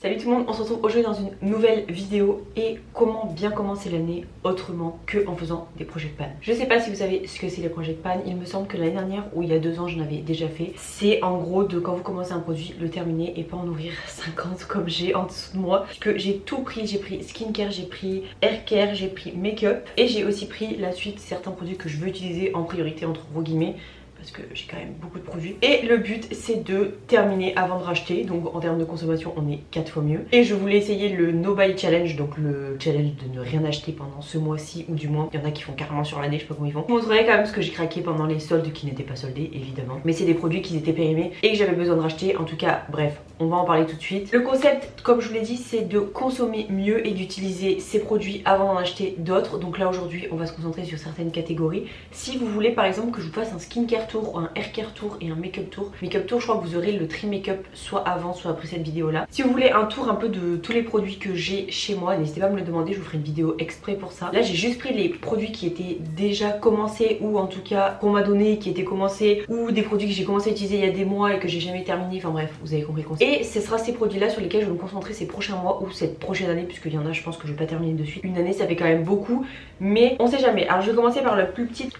Salut tout le monde, on se retrouve aujourd'hui dans une nouvelle vidéo et comment bien commencer l'année autrement que en faisant des projets de panne. Je sais pas si vous savez ce que c'est les projets de panne, il me semble que l'année dernière ou il y a 2 ans j'en avais déjà fait. C'est en gros de quand vous commencez un produit, le terminer et pas en ouvrir 50 comme j'ai en dessous de moi. Parce que j'ai tout pris, j'ai pris skincare, j'ai pris haircare, j'ai pris make-up et j'ai aussi pris la suite certains produits que je veux utiliser en priorité entre gros guillemets. Parce que j'ai quand même beaucoup de produits. Et le but c'est de terminer avant de racheter. Donc en termes de consommation on est 4 fois mieux. Et je voulais essayer le No Buy Challenge. Donc le challenge de ne rien acheter pendant ce mois-ci. Ou du moins il y en a qui font carrément sur l'année, je sais pas comment ils font. Je vous montrerai quand même ce que j'ai craqué pendant les soldes qui n'étaient pas soldés évidemment. Mais c'est des produits qui étaient périmés et que j'avais besoin de racheter. En tout cas bref, on va en parler tout de suite. Le concept comme je vous l'ai dit c'est de consommer mieux et d'utiliser ces produits avant d'en acheter d'autres. Donc là aujourd'hui on va se concentrer sur certaines catégories. Si vous voulez par exemple que je vous fasse un skincare tour, un haircare tour et un make-up tour. Make-up tour, je crois que vous aurez le tri make-up soit avant soit après cette vidéo là. Si vous voulez un tour un peu de tous les produits que j'ai chez moi, n'hésitez pas à me le demander, je vous ferai une vidéo exprès pour ça. Là j'ai juste pris les produits qui étaient déjà commencés ou en tout cas qu'on m'a donné, qui étaient commencés ou des produits que j'ai commencé à utiliser il y a des mois et que j'ai jamais terminé. Enfin bref, vous avez compris le concept. Et ce sera ces produits là sur lesquels je vais me concentrer ces prochains mois ou cette prochaine année, puisqu'il y en a je pense que je vais pas terminer de suite. Une année ça fait quand même beaucoup, mais on sait jamais. Alors je vais commencer par la plus petite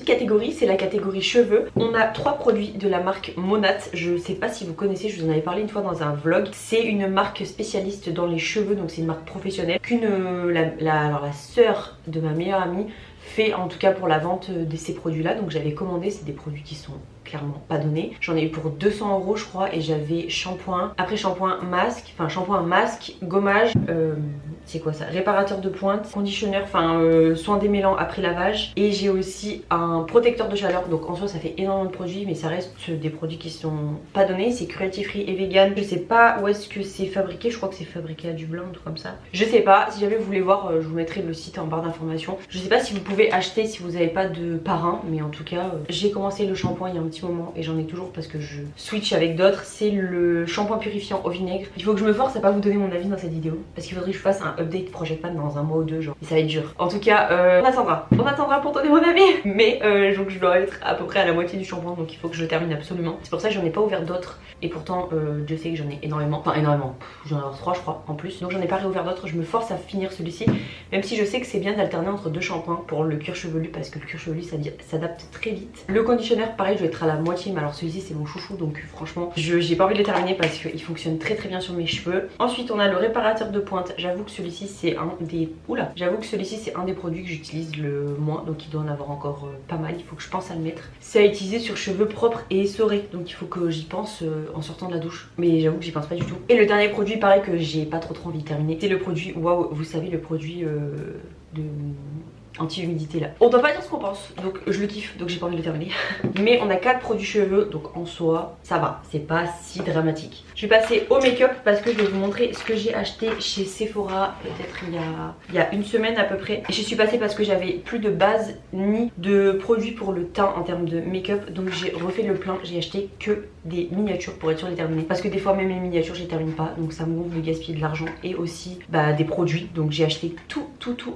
catégorie, c'est la catégorie cheveux. On a 3 produits de la marque Monat. Je sais pas si vous connaissez, je vous en avais parlé une fois dans un vlog. C'est une marque spécialiste dans les cheveux, donc c'est une marque professionnelle la sœur de ma meilleure amie fait en tout cas pour la vente de ces produits là. Donc j'avais commandé, c'est des produits qui sont clairement pas donnés. J'en ai eu pour 200 € je crois et j'avais shampoing, après shampoing masque, enfin shampoing masque, gommage, c'est quoi ça, réparateur de pointe, conditionneur, enfin soin démêlant après lavage, et j'ai aussi un protecteur de chaleur. Donc en soi ça fait énormément de produits mais ça reste des produits qui sont pas donnés. C'est cruelty free et vegan. Je sais pas où est-ce que c'est fabriqué, je crois que c'est fabriqué à Dublin, un truc comme ça. Je sais pas, si jamais vous voulez voir je vous mettrai le site en barre d'informations. Je sais pas si vous pouvez acheter si vous n'avez pas de parrain, mais en tout cas j'ai commencé le shampoing il y a un petit moment et j'en ai toujours parce que je switch avec d'autres. C'est le shampoing purifiant au vinaigre. Il faut que je me force à pas vous donner mon avis dans cette vidéo parce qu'il faudrait que je fasse un update Project Pan dans un mois ou deux genre, et ça va être dur. En tout cas on attendra pour donner mon avis, mais donc je dois être à peu près à la moitié du shampoing, donc il faut que je le termine absolument. C'est pour ça que j'en ai pas ouvert d'autres et pourtant Dieu sait que j'en ai énormément, enfin énormément, j'en ai 3 je crois en plus, donc j'en ai pas réouvert d'autres. Je me force à finir celui-ci même si je sais que c'est bien d'alterner entre 2 shampoings pour le cuir chevelu parce que le cuir chevelu ça s'adapte très vite. Le conditionneur pareil je vais être à la moitié, mais alors celui-ci c'est mon chouchou donc franchement j'ai pas envie de le terminer parce qu'il fonctionne très bien sur mes cheveux. Ensuite on a le réparateur de pointe. J'avoue que celui-ci c'est un des produits que j'utilise le moins, donc il doit en avoir encore pas mal. Il faut que je pense à le mettre. C'est à utiliser sur cheveux propres et essorés, donc il faut que j'y pense en sortant de la douche, mais j'avoue que j'y pense pas du tout. Et le dernier produit pareil que j'ai pas trop envie de terminer, c'est le produit waouh, vous savez le produit de anti-humidité là. On doit pas dire ce qu'on pense, donc je le kiffe, donc j'ai pas envie de le terminer. Mais on a 4 produits cheveux, donc en soi ça va, c'est pas si dramatique. Je vais passer au make-up parce que je vais vous montrer ce que j'ai acheté chez Sephora peut-être il y a une semaine à peu près. Et je suis passée parce que j'avais plus de base ni de produits pour le teint en termes de make-up, donc j'ai refait le plein. J'ai acheté que des miniatures pour être sûr de les terminer parce que des fois même les miniatures je les termine pas, donc ça me gonfle de gaspiller de l'argent, et aussi des produits, donc j'ai acheté tout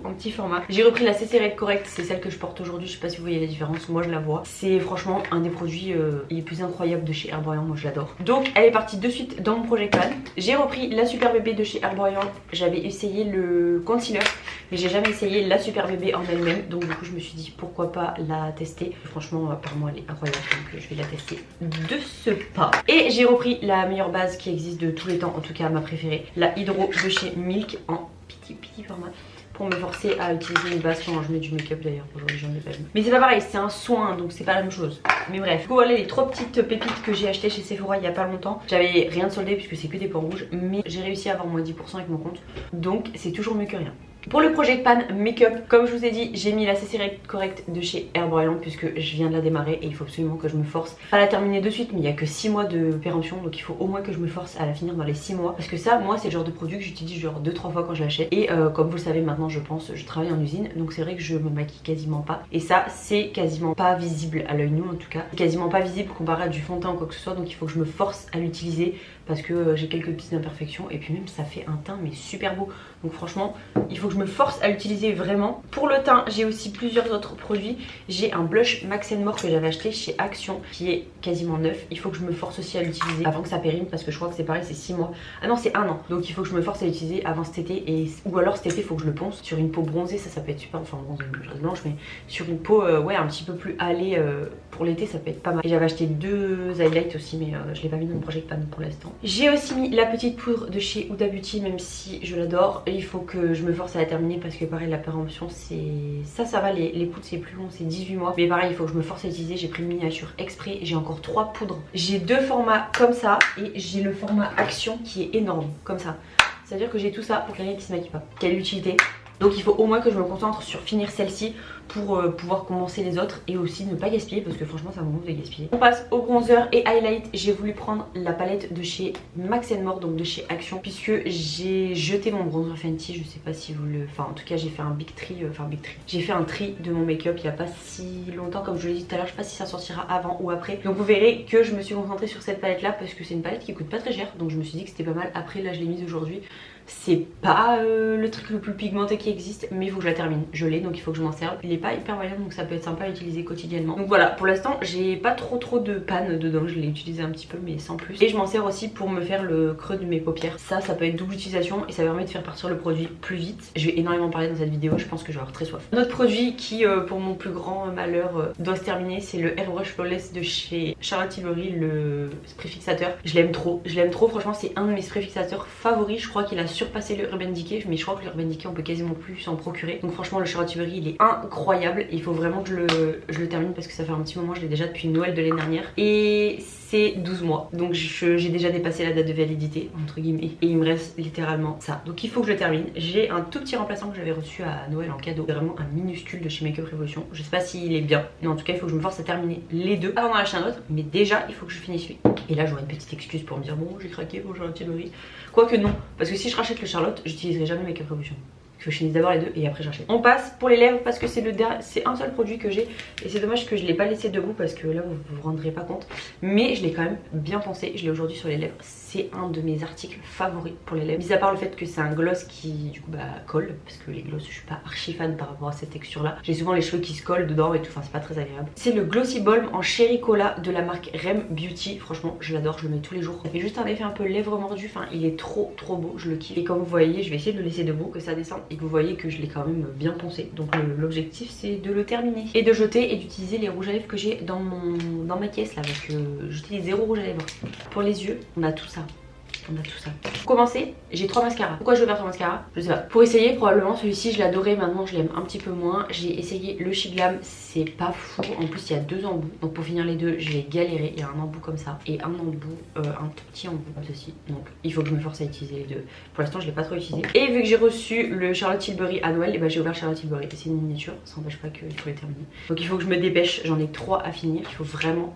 en petit format. J'ai repris la CC Red Correct, c'est celle que je porte aujourd'hui, je sais pas si vous voyez la différence, moi je la vois. C'est franchement un des produits les plus incroyables de chez Herborian, moi je l'adore. Donc elle est partie de suite dans mon Project Pan. J'ai repris la Super Bébé de chez Herborian, j'avais essayé le concealer mais j'ai jamais essayé la Super Bébé en elle-même, donc du coup je me suis dit pourquoi pas la tester. Franchement apparemment elle est incroyable, donc je vais la tester de ce pas. Et j'ai repris la meilleure base qui existe de tous les temps, en tout cas ma préférée, la Hydro de chez Milk en petit format, pour me forcer à utiliser une base quand je mets du make-up. D'ailleurs aujourd'hui j'en ai pas mis, mais c'est pas pareil, c'est un soin donc c'est pas la même chose. Mais bref, du coup voilà les 3 petites pépites que j'ai achetées chez Sephora il y a pas longtemps. J'avais rien de soldé puisque c'est que des points rouges, mais j'ai réussi à avoir moins 10% avec mon compte, donc c'est toujours mieux que rien. Pour le Project Pan Make-up, comme je vous ai dit, j'ai mis la CC Red Correct de chez Herborian puisque je viens de la démarrer et il faut absolument que je me force à la terminer de suite, mais il n'y a que 6 mois de péremption, donc il faut au moins que je me force à la finir dans les 6 mois parce que ça, moi c'est le genre de produit que j'utilise genre 2-3 fois quand je l'achète, et comme vous le savez maintenant je pense, je travaille en usine, donc c'est vrai que je me maquille quasiment pas, et ça c'est quasiment pas visible à l'œil nu en tout cas, quasiment pas visible comparé à du fond de teint ou quoi que ce soit, donc il faut que je me force à l'utiliser parce que j'ai quelques petites imperfections, et puis même ça fait un teint mais super beau, donc franchement il faut que je me force à l'utiliser vraiment. Pour le teint, j'ai aussi plusieurs autres produits. J'ai un blush Max More que j'avais acheté chez Action qui est quasiment neuf. Il faut que je me force aussi à l'utiliser avant que ça périme parce que je crois que c'est pareil, c'est 6 mois. Ah non, c'est 1 an. Donc il faut que je me force à l'utiliser avant cet été ou alors cet été il faut que je le ponce sur une peau bronzée, ça peut être super, enfin bronzée, je reste blanche, mais sur une peau ouais un petit peu plus hâlée pour l'été ça peut être pas mal. Et j'avais acheté 2 highlights aussi mais je l'ai pas mis dans mon Project Pan pour l'instant. J'ai aussi mis la petite poudre de chez Huda Beauty même si je l'adore. Il faut que je me force à la terminer parce que pareil la péremption c'est... Ça va, les poudres c'est plus long, c'est 18 mois. Mais pareil il faut que je me force à l'utiliser, j'ai pris une miniature exprès, j'ai encore 3 poudres. J'ai 2 formats comme ça et j'ai le format Action qui est énorme comme ça. C'est à dire que j'ai tout ça pour quelqu'un qui se maquille pas. Quelle utilité! Donc il faut au moins que je me concentre sur finir celle-ci pour pouvoir commencer les autres et aussi ne pas gaspiller parce que franchement ça me gonfle de gaspiller. On passe au bronzer et highlight. J'ai voulu prendre la palette de chez Max More, donc de chez Action, puisque j'ai jeté mon bronzer Fenty. Je sais pas si vous le... Enfin en tout cas j'ai fait un big tri, j'ai fait un tri de mon make-up il y a pas si longtemps comme je l'ai dit tout à l'heure. Je sais pas si ça sortira avant ou après. Donc vous verrez que je me suis concentrée sur cette palette là parce que c'est une palette qui coûte pas très cher. Donc je me suis dit que c'était pas mal. Après là je l'ai mise aujourd'hui. C'est pas le truc le plus pigmenté qui existe mais il faut que je la termine. Je l'ai donc il faut que je m'en serve. Il est pas hyper voyant donc ça peut être sympa à utiliser quotidiennement. Donc voilà, pour l'instant j'ai pas trop de panne dedans. Je l'ai utilisé un petit peu mais sans plus. Et je m'en sers aussi pour me faire le creux de mes paupières. Ça peut être double utilisation et ça permet de faire partir le produit plus vite. Je vais énormément parler dans cette vidéo, je pense que je vais avoir très soif. Un autre produit qui pour mon plus grand malheur doit se terminer, c'est le Airbrush Flawless de chez Charlotte Tilbury, le spray fixateur. Je l'aime trop, franchement c'est un de mes sprays fixateurs favoris. Je crois qu'il a surpassé le Urban Decay, mais je crois que le Urban Decay on peut quasiment plus s'en procurer. Donc franchement le Charlotte Tilbury il est incroyable. Il faut vraiment que je le termine parce que ça fait un petit moment, je l'ai déjà depuis Noël de l'année dernière. Et c'est 12 mois. Donc j'ai déjà dépassé la date de validité entre guillemets. Et il me reste littéralement ça. Donc il faut que je le termine. J'ai un tout petit remplaçant que j'avais reçu à Noël en cadeau. C'est vraiment un minuscule de chez Make Up Revolution. Je sais pas s'il est bien. Mais en tout cas il faut que je me force à terminer les deux avant d'en acheter un autre. Mais déjà il faut que je finisse lui. Et là j'aurai une petite excuse pour me dire bon j'ai craqué pour Charlotte Tilbury. Quoique non. Parce que si je rachète le Charlotte, j'utiliserai jamais Make Up Revolution. Que je finisse d'abord les deux et après j'achète. On passe pour les lèvres parce que c'est un seul produit que j'ai et c'est dommage que je l'ai pas laissé debout parce que là vous vous rendrez pas compte, mais je l'ai quand même bien pensé. Je l'ai aujourd'hui sur les lèvres. C'est un de mes articles favoris pour les lèvres, mis à part le fait que c'est un gloss qui du coup colle, parce que les gloss je suis pas archi fan par rapport à cette texture là. J'ai souvent les cheveux qui se collent dedans et tout, enfin c'est pas très agréable. C'est le Glossy Balm en Cherry Cola de la marque Rem Beauty. Franchement je l'adore, je le mets tous les jours. Ça fait juste un effet un peu lèvres mordues, enfin il est trop beau, je le kiffe. Et comme vous voyez, je vais essayer de le laisser debout, que ça descende et que vous voyez que je l'ai quand même bien poncé. Donc l'objectif c'est de le terminer et de jeter et d'utiliser les rouges à lèvres que j'ai dans ma caisse là, parce que j'utilise 0 rouge à lèvres. Pour les yeux on a tout ça. Pour commencer, j'ai 3 mascaras. Pourquoi je veux faire 3 mascaras? Je sais pas. Pour essayer, probablement celui-ci je l'adorais, maintenant je l'aime un petit peu moins. J'ai essayé le She Glam, c'est pas fou. En plus il y a 2 embouts. Donc pour finir les deux, j'ai galéré. Il y a un embout comme ça et un embout, un tout petit embout comme ceci. Donc il faut que je me force à utiliser les deux. Pour l'instant je l'ai pas trop utilisé. Et vu que j'ai reçu le Charlotte Tilbury à Noël, et j'ai ouvert Charlotte Tilbury. C'est une miniature, ça n'empêche pas qu'il faut les terminer. Donc il faut que je me dépêche, j'en ai 3 à finir. Il faut vraiment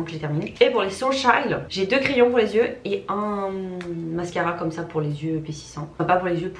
que je les termine. Et pour les Soulchild, j'ai 2 crayons pour les yeux et un mascara comme ça pour les yeux épaississants. Enfin pas pour les yeux,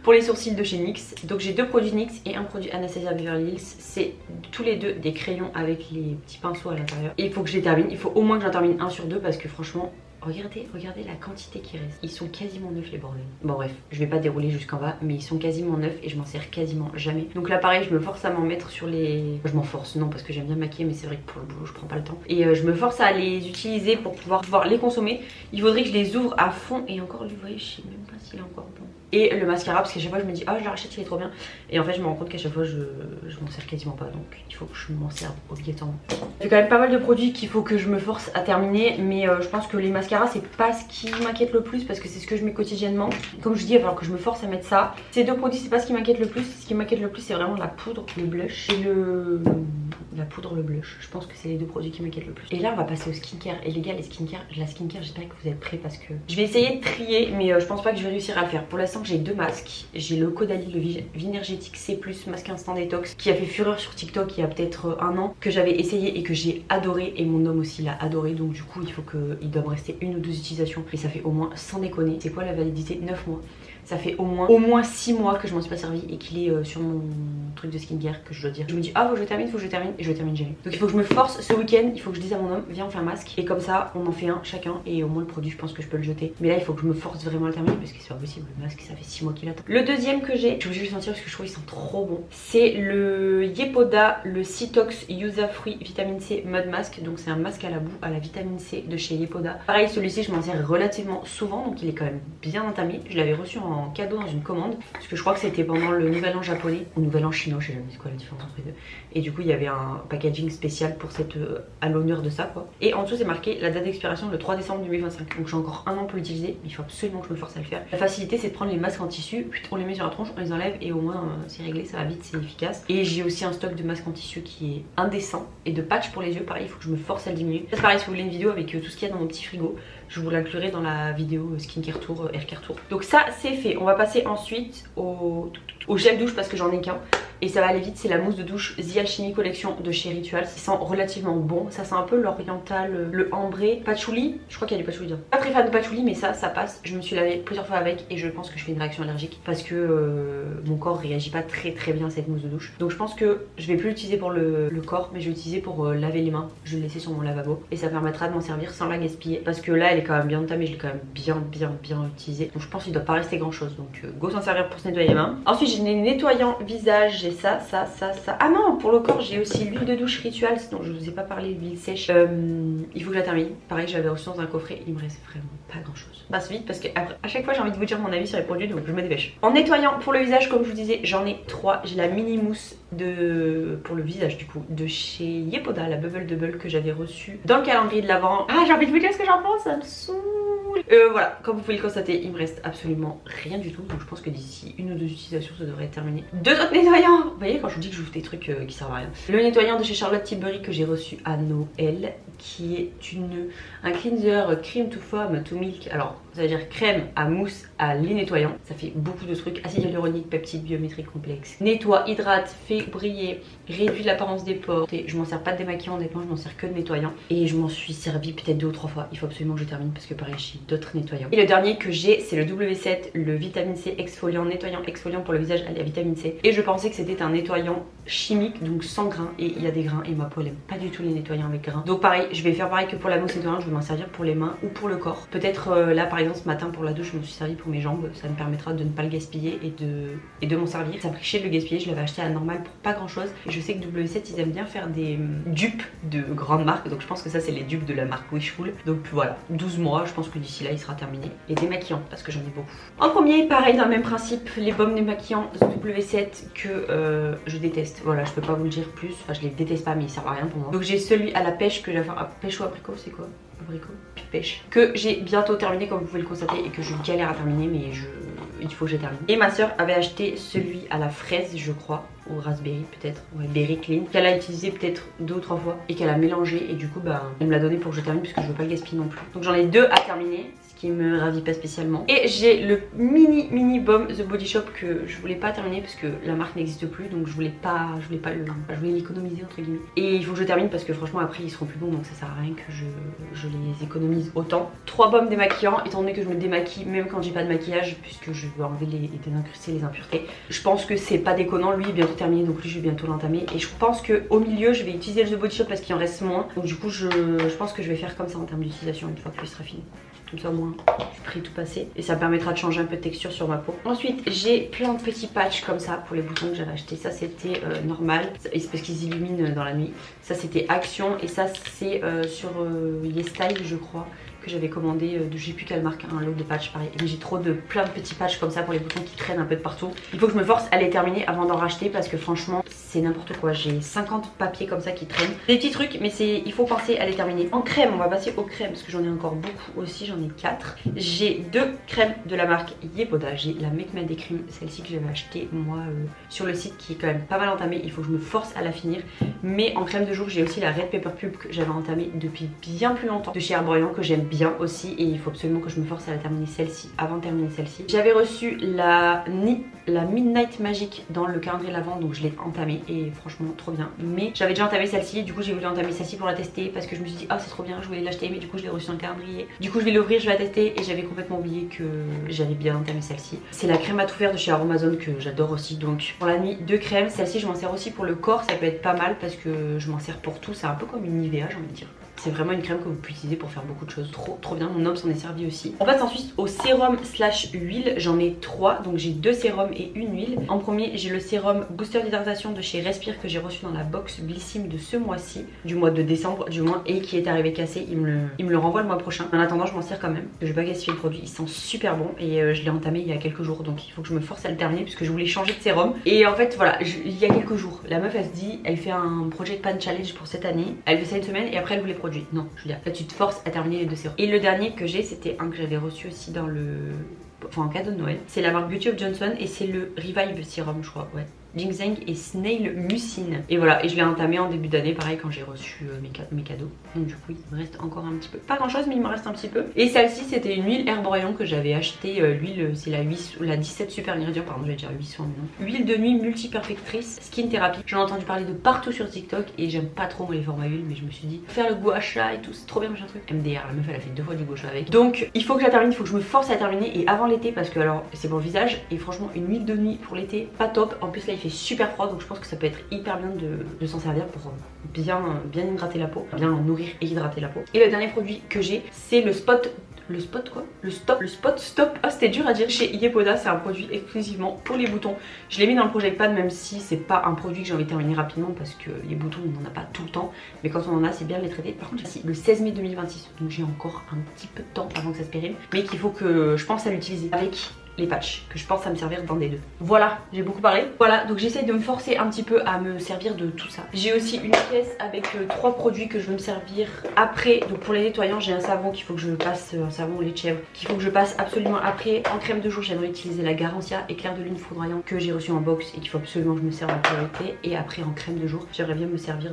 pour les sourcils de chez NYX. Donc j'ai 2 produits NYX et un produit Anastasia Beverly Hills. C'est tous les deux des crayons avec les petits pinceaux à l'intérieur. Et il faut que je les termine, il faut au moins que j'en termine un sur 2 parce que franchement... Regardez la quantité qui reste. Ils sont quasiment neufs les bordels. Bon bref, je vais pas dérouler jusqu'en bas, mais ils sont quasiment neufs et je m'en sers quasiment jamais. Donc là pareil, je me force à m'en mettre sur les... Je m'en force, non, parce que j'aime bien maquiller, mais c'est vrai que pour le boulot je prends pas le temps. Et je me force à les utiliser pour pouvoir les consommer. Il faudrait que je les ouvre à fond et encore, vous voyez, je sais même pas s'il est encore bon. Et le mascara, parce qu'à chaque fois je me dis ah je le rachète, il est trop bien. Et en fait je me rends compte qu'à chaque fois je m'en sers quasiment pas, donc il faut que je m'en serve obligatoirement. J'ai quand même pas mal de produits qu'il faut que je me force à terminer, mais je pense que les mascaras c'est pas ce qui m'inquiète le plus parce que c'est ce que je mets quotidiennement. Comme je dis, il va falloir que je me force à mettre ça. Ces 2 produits c'est pas ce qui m'inquiète le plus. Ce qui m'inquiète le plus c'est vraiment la poudre, le blush et la poudre, le blush. Je pense que c'est les 2 produits qui m'inquiètent le plus. Et là on va passer au skincare. Et les gars, la skincare j'espère que vous êtes prêts parce que je vais essayer de trier, mais je pense pas que je vais réussir à le faire. Pour l'instant j'ai 2 masques. J'ai le Caudalie, le Vinergétique C+, masque instant détox, qui a fait fureur sur TikTok il y a peut-être 1 an, que j'avais essayé et que j'ai adoré, et mon homme aussi l'a adoré. Donc du coup il doit me rester 1 ou 2 utilisations et ça fait au moins, sans déconner, c'est quoi la validité? 9 mois. Ça fait au moins 6 mois que je m'en suis pas servi et qu'il est sur mon truc de skincare que je dois dire. Je me dis ah faut que je termine, et je termine jamais. Donc il faut que je me force ce week-end, il faut que je dise à mon homme viens on fait un masque et comme ça on en fait un chacun et au moins le produit je pense que je peux le jeter. Mais là il faut que je me force vraiment à le terminer parce que c'est pas possible, le masque ça fait 6 mois qu'il attend. Le deuxième que j'ai, je suis obligée de le sentir parce que je trouve qu'il sent trop bon, c'est le Yepoda, le Citox Yuza Fruit Vitamine C Mud Mask. Donc c'est un masque à la boue à la vitamine C de chez Yepoda. Pareil celui-ci je m'en sers relativement souvent donc il est quand même bien entamé. Je l'avais reçu en cadeau dans une commande parce que je crois que c'était pendant le nouvel an japonais ou nouvel an chinois, je sais jamais c'est quoi la différence entre les deux. Et du coup il y avait un packaging spécial pour cette à l'honneur de ça quoi. Et en dessous c'est marqué la date d'expiration le 3 décembre 2025. Donc j'ai encore un an pour l'utiliser mais il faut absolument que je me force à le faire. La facilité c'est de prendre les masques en tissu, on les met sur la tronche, on les enlève et au moins c'est réglé, ça va vite, c'est efficace. Et j'ai aussi un stock de masques en tissu qui est indécent et de patch pour les yeux, pareil il faut que je me force à le diminuer. Ça c'est pareil si vous voulez une vidéo avec tout ce qu'il y a dans mon petit frigo, je vous l'inclurai dans la vidéo skincare tour, haircare tour. Donc ça c'est fait, on va passer ensuite au gel douche parce que j'en ai qu'un. Et ça va aller vite, c'est la mousse de douche The Alchemy Collection de chez Rituals. Ça sent relativement bon, ça sent un peu l'oriental, le ambré, patchouli. Je crois qu'il y a du patchouli dedans. Pas très fan de patchouli mais ça passe. Je me suis lavé plusieurs fois avec et je pense que je fais une réaction allergique parce que mon corps réagit pas très bien à cette mousse de douche. Donc je pense que je vais plus l'utiliser pour le corps mais je vais l'utiliser pour laver les mains. Je vais le laisser sur mon lavabo et ça permettra de m'en servir sans la gaspiller parce que là elle est quand même bien entamée, je l'ai quand même bien utilisée. Donc je pense qu'il doit pas rester grand chose. Donc go s'en servir pour se nettoyer les mains. Ensuite j'ai des nettoyants visage, j'ai ça. Ah non, pour le corps j'ai aussi l'huile de douche Rituals, donc je vous ai pas parlé de l'huile sèche. Il faut que je la termine. Pareil, je l'avais reçu dans un coffret, il me reste vraiment pas grand chose. Passe vite parce que après, à chaque fois j'ai envie de vous dire mon avis sur les produits donc je me dépêche. En nettoyant pour le visage, comme je vous disais, j'en ai 3. J'ai la mini mousse pour le visage du coup de chez Yepoda, la Bubble Double que j'avais reçue dans le calendrier de l'Avent. Ah, j'ai envie de vous dire ce que j'en pense, ça me saoule. Voilà, comme vous pouvez le constater, il me reste absolument rien du tout. Donc je pense que d'ici 1 ou 2 utilisations, ça devrait être terminé. 2 autres nettoyants. Vous voyez quand je vous dis que je vous fais des trucs qui servent à rien. Le nettoyant de chez Charlotte Tilbury que j'ai reçu à Noël, qui est un cleanser cream to foam to milk. Alors ça veut dire crème à mousse à lait nettoyant. Ça fait beaucoup de trucs. Acide hyaluronique, peptide biométrique complexe. Nettoie, hydrate, fait briller, réduit l'apparence des pores. Et je m'en sers pas de démaquillant honnêtement, je m'en sers que de nettoyant. Et je m'en suis servi peut-être 2 ou 3 fois. Il faut absolument que je termine parce que pareil j'ai d'autres nettoyants. Et le dernier que j'ai c'est le W7, le vitamine C exfoliant, nettoyant exfoliant pour le visage à la vitamine C. Et je pensais que c'était un nettoyant chimique, donc sans grains. Et il y a des grains et ma peau elle aime pas du tout les nettoyants avec grains. Donc pareil, je vais faire pareil que pour la mousse nettoyante, je vais m'en servir pour les mains ou pour le corps. Peut-être là par exemple ce matin pour la douche je me suis servi pour mes jambes. Ça me permettra de ne pas le gaspiller et de m'en servir. Ça me fait chier de le gaspiller, je l'avais acheté à normal pour pas grand chose. Et je sais que W7 ils aiment bien faire des dupes de grandes marques. Donc je pense que ça c'est les dupes de la marque Wishful. Donc voilà, 12 mois, je pense que d'ici là il sera terminé. Et démaquillants parce que j'en ai beaucoup. En premier, pareil dans le même principe, les baumes démaquillants W7 que je déteste. Voilà, je peux pas vous le dire plus. Enfin je les déteste pas mais ils servent à rien pour moi. Donc j'ai celui à la pêche que j'ai à pêche ou abricot, c'est quoi? Abricot, puis pêche, que j'ai bientôt terminé comme vous pouvez le constater et que je galère à terminer mais il faut que je termine. Et ma soeur avait acheté celui à la fraise je crois, ou raspberry peut-être, ouais, berry clean, qu'elle a utilisé peut-être 2 ou 3 fois et qu'elle a mélangé et du coup bah elle me l'a donné pour que je termine puisque je veux pas le gaspiller non plus. Donc j'en ai 2 à terminer, ce qui me ravit pas spécialement. Et j'ai le mini baume The Body Shop que je voulais pas terminer parce que la marque n'existe plus donc je voulais l'économiser entre guillemets. Et il faut que je termine parce que franchement après ils seront plus bons donc ça sert à rien que je les économise autant. 3 baumes démaquillants étant donné que je me démaquille même quand j'ai pas de maquillage puisque je veux enlever et désincruster les impuretés. Je pense que c'est pas déconnant, lui est bientôt terminé donc lui je vais bientôt l'entamer et je pense que au milieu je vais utiliser le The Body Shop parce qu'il en reste moins. Donc du coup je pense que je vais faire comme ça en termes d'utilisation une fois que lui sera fini. Comme ça au moins je ferai tout passer et ça me permettra de changer un peu de texture sur ma peau. Ensuite j'ai plein de petits patchs comme ça pour les boutons que j'avais acheté. Ça c'était normal et c'est parce qu'ils illuminent dans la nuit. Ça c'était Action et ça c'est sur YesStyle je crois que j'avais commandé de j'ai plus quelle marque, un lot de patchs pareil. Mais j'ai trop de plein de petits patchs comme ça pour les boutons qui traînent un peu de partout. Il faut que je me force à les terminer avant d'en racheter parce que franchement c'est n'importe quoi. J'ai 50 papiers comme ça qui traînent. Des petits trucs mais il faut penser à les terminer. En crème, on va passer aux crèmes parce que j'en ai encore beaucoup aussi, j'en ai 4. J'ai 2 crèmes de la marque Yepoda. J'ai la Make My Day Cream, celle-ci que j'avais achetée moi sur le site qui est quand même pas mal entamée. Il faut que je me force à la finir. Mais en crème de jour j'ai aussi la Red Pepper Pulp que j'avais entamée depuis bien plus longtemps de chez Herborian que j'aime bien aussi et il faut absolument que je me force à la terminer celle-ci avant de terminer celle-ci. J'avais reçu la Midnight Magic dans le calendrier de l'Avent donc je l'ai entamée. et franchement trop bien. Mais j'avais déjà entamé celle-ci, du coup j'ai voulu entamer celle-ci pour la tester parce que je me suis dit ah c'est trop bien, je voulais l'acheter mais du coup je l'ai reçue dans le calendrier. Du coup je vais l'ouvrir, je vais la tester et j'avais complètement oublié que j'avais bien entamé celle-ci. C'est la crème à tout faire de chez Aromazone que j'adore aussi. Donc pour la nuit, 2 crèmes. Celle-ci je m'en sers aussi pour le corps, ça peut être pas mal parce que je m'en sers pour tout. C'est un peu comme une Nivea j'ai envie de dire. C'est vraiment une crème que vous pouvez utiliser pour faire beaucoup de choses. Trop bien, mon homme s'en est servi aussi. On passe ensuite au sérum slash huile. J'en ai 3, donc j'ai 2 sérums et une huile. En premier, j'ai le sérum booster d'hydratation de chez Respire que j'ai reçu dans la box Blissim de ce mois-ci, du mois de décembre du moins, et qui est arrivé cassé. Il me le renvoie le mois prochain. En attendant, je m'en sers quand même. Je vais pas gaspiller le produit, il sent super bon et je l'ai entamé il y a quelques jours, donc il faut que je me force à le terminer puisque je voulais changer de sérum. Et en fait, voilà, il y a quelques jours, la meuf elle se dit, elle fait un Project Pan Challenge pour cette année. Elle fait ça une semaine et après elle vous les produit. Non, je veux dire, là tu te forces à terminer les 2 sérums. Et le dernier que j'ai, c'était un que j'avais reçu aussi dans le... Enfin en cadeau de Noël. C'est la marque Beauty of Johnson et c'est le Revive Serum je crois, ouais. Ginseng et Snail Mucine. Et voilà, et je l'ai entamé en début d'année, pareil quand j'ai reçu mes cadeaux. Donc du coup il me reste encore un petit peu. Pas grand chose mais il me reste un petit peu. Et celle-ci c'était une huile Herborian que j'avais acheté. L'huile c'est la 17 super ingrédients, pardon je vais dire 800 maintenant. Huile de nuit multi-perfectrice Skin Therapy. J'en ai entendu parler de partout sur TikTok et j'aime pas trop moi les formats huile, mais je me suis dit faire le gua sha et tout c'est trop bien machin truc. MDR, la meuf elle a fait 2 fois du gua sha avec. Donc il faut que je la termine, il faut que je me force à terminer et avant l'été parce que alors c'est pour le visage et franchement une huile de nuit pour l'été pas top. En plus là il fait super froid donc je pense que ça peut être hyper bien de s'en servir pour bien hydrater la peau, bien nourrir et hydrater la peau. Et le dernier produit que j'ai c'est le spot stop. Ah c'était dur à dire, chez Yepoda. C'est un produit exclusivement pour les boutons. Je l'ai mis dans le Project Pan même si c'est pas un produit que j'ai envie de terminer rapidement parce que les boutons on n'en a pas tout le temps, mais quand on en a c'est bien de les traiter. Par contre j'ai le 16 mai 2026 donc j'ai encore un petit peu de temps avant que ça se périme, mais qu'il faut que je pense à l'utiliser avec les patchs, que je pense à me servir dans des 2. Voilà, j'ai beaucoup parlé. Voilà, donc j'essaye de me forcer un petit peu à me servir de tout ça. J'ai aussi une pièce avec 3 produits que je veux me servir après. Donc pour les nettoyants, j'ai un savon qu'il faut que je passe, un savon au lait de chèvre, qu'il faut que je passe absolument après. En crème de jour, j'aimerais utiliser la Garancia éclair de lune foudroyant que j'ai reçu en box et qu'il faut absolument que je me serve en priorité. Et après en crème de jour, j'aimerais bien me servir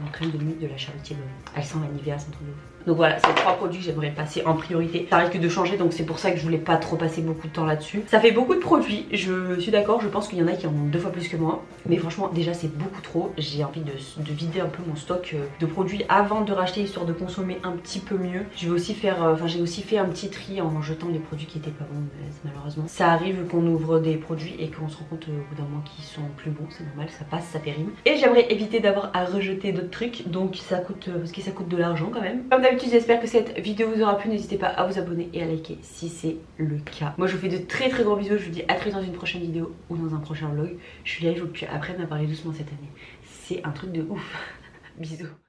en crème de nuit de la Charlotte. Elle sent la Nivea, c'est un truc de ouf. Donc voilà, c'est les 3 produits que j'aimerais passer en priorité. Ça risque de changer donc c'est pour ça que je voulais pas trop passer beaucoup de temps là-dessus. Ça fait beaucoup de produits, je suis d'accord, je pense qu'il y en a qui en ont 2 fois plus que moi. Mais franchement déjà c'est beaucoup trop. J'ai envie de vider un peu mon stock de produits avant de racheter histoire de consommer un petit peu mieux. Je vais aussi faire, j'ai aussi fait un petit tri en jetant les produits qui étaient pas bons malheureusement. Ça arrive qu'on ouvre des produits et qu'on se rend compte au bout d'un mois qu'ils sont plus bons, c'est normal, ça passe, ça périme. Et j'aimerais éviter d'avoir à rejeter d'autres trucs donc ça coûte, parce que ça coûte de l'argent quand même. Comme d'habitude j'espère que cette vidéo vous aura plu, n'hésitez pas à vous abonner et à liker si c'est le cas. Moi je vous fais de très gros bisous, je vous dis à très vite dans une prochaine vidéo ou dans un prochain vlog. Je suis là, il faut que tu apprennes à parler doucement cette année. C'est un truc de ouf. Bisous.